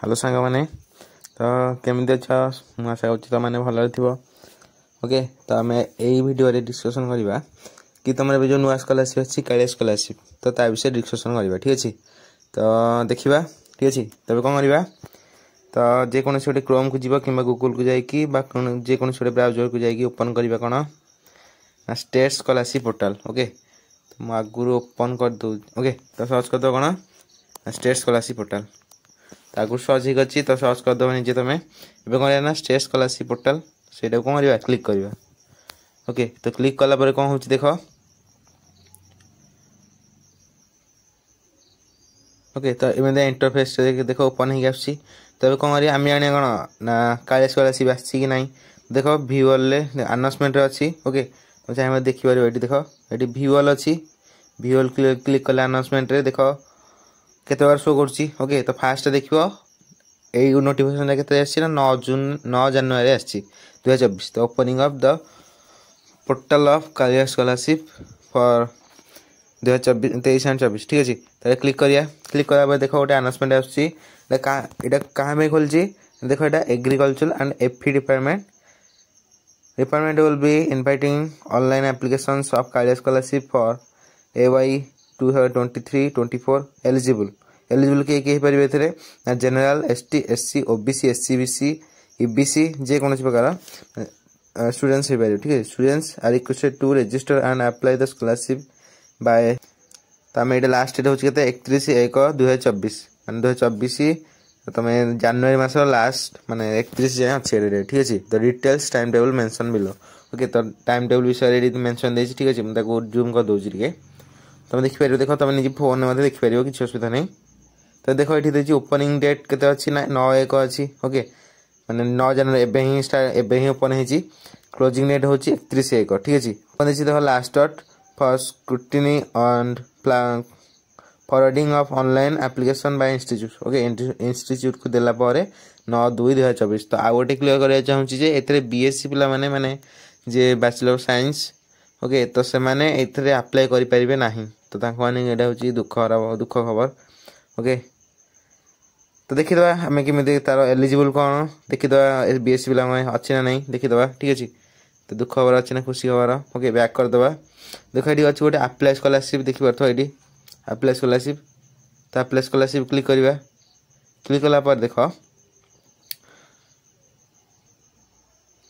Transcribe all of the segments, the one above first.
Hello सांग मैंने तो केमी अच्छ मुझे आशा करुँच तुम मैंने भल थो। ओके तो आम यही वीडियो डिस्कसन करवा कि तुम जो नुआ स्कॉलरशिप अच्छी कालिया स्कॉलरशिप तो ता विषय डिस्कसन करवा ठीक अच्छे। तो देखा ठीक अच्छे तब कौन करवा तो जेकोसी गोटे क्रोम को जीव कि गूगल को जाकि जेकोसी गोटे ब्राउजर को जाकि ओपन करवा कौन ना स्टेट स्कॉलरशिप पोर्टाल। ओके तो मुझे आगुरी ओपन कर दो। ओके तो सर्च करद कौन स्टेट स्कॉलरशिप पोर्टाल आगुरी सर्च होगी तो सर्च करद निजे तुम एवं कौन ना स्टेट स्कॉलरशिप पोर्टाल से कौन करवा क्लिक करवा। ओके तो क्लिक कला कौन हो देख। ओके तो एमती इंटरफेस देख ओपन हो आसी तब कौन करें आम जाने कौन ना कालिया स्कॉलरशिप आसी कि ना देख भ्यूअल आनाउंसमेंट अच्छी। ओके तो चाहिए देखिपार ये देख ये भ्यूअल अच्छी भ्यूअल क्लिक कले आनाउंसमेंट देख केते बार शो करुँची। ओके तो फास्ट देखो यही नोटिफिकेशन के 9 जानुरी आसी 2024 तो opening of the portal of Kalia scholarship for 2023-24 ठीक अच्छे। तो क्लिक करिया क्लिक करा देख गोटे आनाउंसमेंट आसूँ क्या खोल देख यहाँ agriculture and FE department will be inviting online applications of Kalia scholarship for AY 2023-24 eligible किए पारे general ST SC OBC SC BC EBC जे कौन प्रकार स्टूडेंट्स हो पारे ठीक है। Students are requested to register and apply the scholarship by तो आम ये लास्ट डेट हूँ 31/1/2024 मान 2024 तुम जनवरी मास लास्ट माने 31 जाए अच्छे डेट ठीक अच्छे। तो details time table mention below. Okay तो टाइम टेबल विषय मेंशन देती ठीक अच्छे मुझे जूम कर दूसरी टे तुम देखिपार देख तुम निजे फोन में देखिपार किसी असुविधा नहीं। तो देख ये देखिए ओपनिंग डेट के अच्छी ना 9/1 अच्छी। ओके मैंने 9 जनवरी एवं ही ओपन हो क्लोजिंग डेट हूँ 31/1 ठीक अच्छे। ओपन देखिए देख last dot for scrutiny and forwarding of online application bye institute. Okay institute को देला 9/2/2024 तो आउ गोटे क्लियर करवा चाहूँगी ए BSc पिला माने जे बैचलर ऑफ साइंस। ओके तो से मैंने ये अप्लाई करें ना तो मैंने हूँ दुख खबर। ओके तो देखीदे आम केमी तार एलिजिबल कौन देखीदे BSc पिला अच्छे ना नहीं देखीदे ठीक अच्छे। तो दुख खबर अच्छे ना खुशी खबर। ओके बैक करदे देख ये अच्छे गोटे अप्लाई स्कॉलरशिप देखिपार ये अप्लाई स्कॉलरशिप तो अप्लाई स्कॉलरशिप क्लिक करवा क्लिक कला देख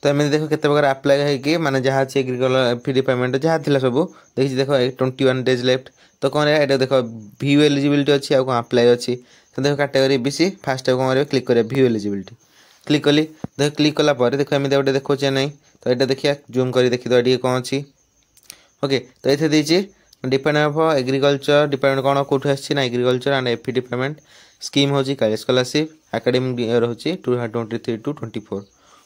तो एम देख केते प्रकार अप्लाई है माने जहाँ अच्छे एग्रीकल्चर फी डिपार्टमेंट जहाँ थी सब देखिए देख 21 डेज लेफ्ट तो कौन ये देख व्यू एलिजिबिलिटी अच्छी आउ अप्लाई अच्छी तो देख कैटेगरी BC फास्ट कौन करेंगे क्लिक करें व्यू एलिजिबिलिटी क्लिक कली देख क्लिक कला देख एम गोटे देखा नहीं तो यहाँ देखिए जूम कर देखिए ये कौन अच्छी। ओके तो ये देखिए डिपार्टमेंट ऑफ एग्रीकल्चर डिपार्टमेंट कौन कौट आना agriculture and FE department scheme हूँ कालिया स्कॉलरशिप एकेडमिक ईयर हूँ 2023-24।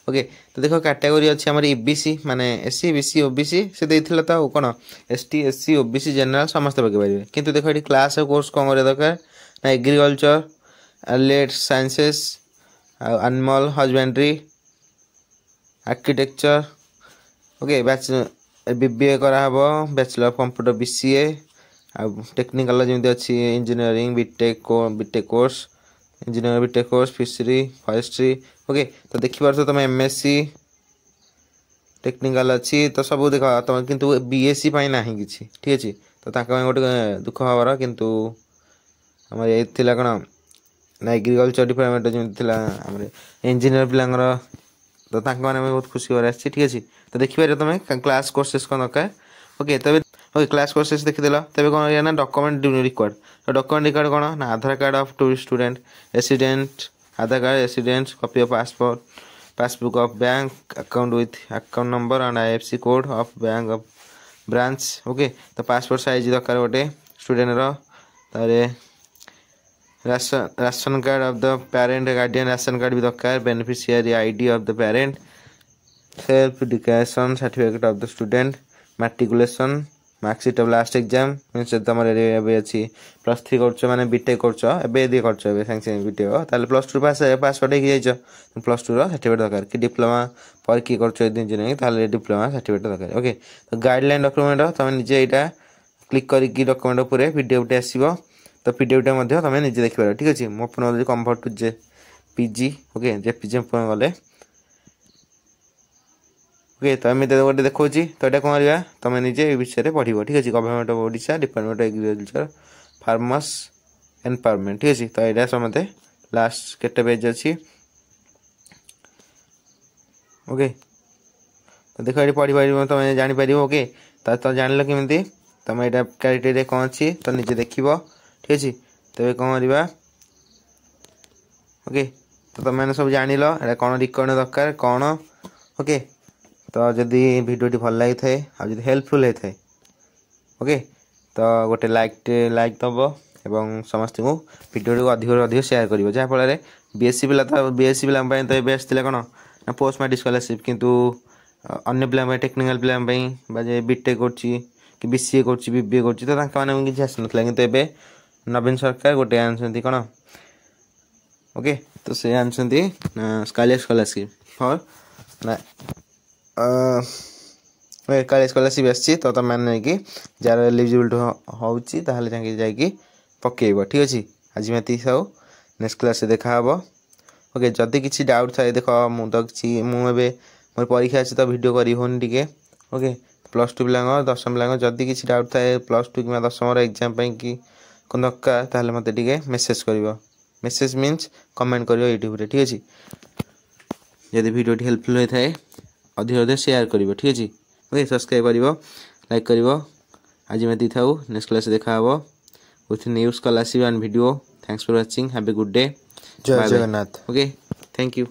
ओके तो देख कैटेगरी अच्छी आम EBC माने SC BC OBC से देता तो कौन ST SC OBC जनरल समस्त पकई पारे किंतु देख ये क्लास कोर्स कौन करा दरकार ना agriculture allied sciences animal husbandry architecture. Okay BBA कराब bachelor of computer BCA technical जमी अच्छी engineering B Tech course engineering B Tech course fishery forestry. Okay तो देखिए तो तुम MSc टेक्निकल अच्छी तो सब देख तुम किंतु BSc ना किसी ठीक अच्छे। तो गोटे दुख खबर किंतु आम ये कौन ना एग्रीकल्चर डिपार्टमेंट जमी इंजीनियर पिलांर तो मैंने बहुत खुशी हो ठीक अच्छे। तो देखिए तुम क्लास कोर्सेस कौन दरकार। ओके तब ओके क्लास कोर्सेस देखीदेल तेज कौन ना डॉक्यूमेंट रिक्वायर्ड तो डॉक्यूमेंट रिक्वायर्ड कौन ना Aadhaar card of tourist student resident Aadhaar card resident copy of passport passbook of bank account with account number and IFSC code of bank of branch. Okay तो passport size दरकार गोटे स्टूडेंटर ration card of the parent guardian ration card भी दरकार beneficiary ID of the parent self declaration certificate of the student matriculation marksheet of last exam means तुम अच्छी +3 कर माने बीटेक कर साइंस बीटेक ताल +2 पास हो +2 सर्टिफिकेट दरकार कि डिप्लोमा पर किए कर इंजीनियरिंग ताल डिप्लोमा सर्टिफिकेट दरकार। ओके तो गाइडलाइन डॉक्यूमेंट तुम निजे यहाँ क्लिक करके डॉक्यूमेंट पूरे PDF आसो तो PDF तुम निजे देखिपार ठीक अच्छे। मो phone convert to PG okay J PG गले ओके तो एम गोटे देखा तो यहाँ कौन करवा तुम निजे विषय पढ़ ठीक अच्छे government of Odisha department of agriculture farmers empowerment ठीक अच्छे तो यहाँ समझे लास्ट केटे पेज अच्छी ओके तो देख ये पढ़ी पार तुम जापर ओके तो जान केमी तुम यहाँ क्राइटेरिया कौन अच्छी तो निजे देख ठीक अच्छे तेज कौन करवा ओके तो तुम मैंने सब जान ला कौन रिकॉर्ड दरकार कौन ओके तो जदि भिडियोटी भल लगी थाए आदि हेल्पफुल होता है ओके तो गोटे लाइक दब एवं समस्त को भिडियो अधिक अधिक शेयर कर जहाँफल बीएससी पिला तो बीएससी पिला तो बेस्ट थी कौन ना पोस्ट मैट्रिक स्कॉलरशिप किंतु अन्य पिला टेक्निकल पिला बीटेक कर बीसीए कर बीबीए कर किसी आस ना कि नवीन सरकार गोटे आनी कौन ओके तो से आनी स्कालिया स्कॉलरशिप फॉर काली स्कॉलरशिप आसी तो तुम मैंने जार एलिजिबिलिटी होची जाकि पकेब ठीक अच्छे आज मैं साहू नेक्स्ट क्लास देखा ओके जदि किसी डाउट थाए देख मुझे मोर परीक्षा अच्छी तो वीडियो करी होनी टे ओके प्लस टू पिला 10वीं पिला जदि किसी डाउट थाए प्लस टू कि 10वीं एग्जाम कि कौन दरकार ताहले मते टिके मेसेज कर मेसेज मीन्स कमेंट कर यूट्यूब रे ठीक अच्छे जदि वीडियो हेल्पफुल होता है अधिक अधिक शेयर कर ठीक अच्छे ओके सब्सक्राइब कर लाइक कर आज मैं था नेक्स्ट क्लास देखा with new scholarship and video thanks for watching have a good day जय जगन्नाथ ओके थैंक यू।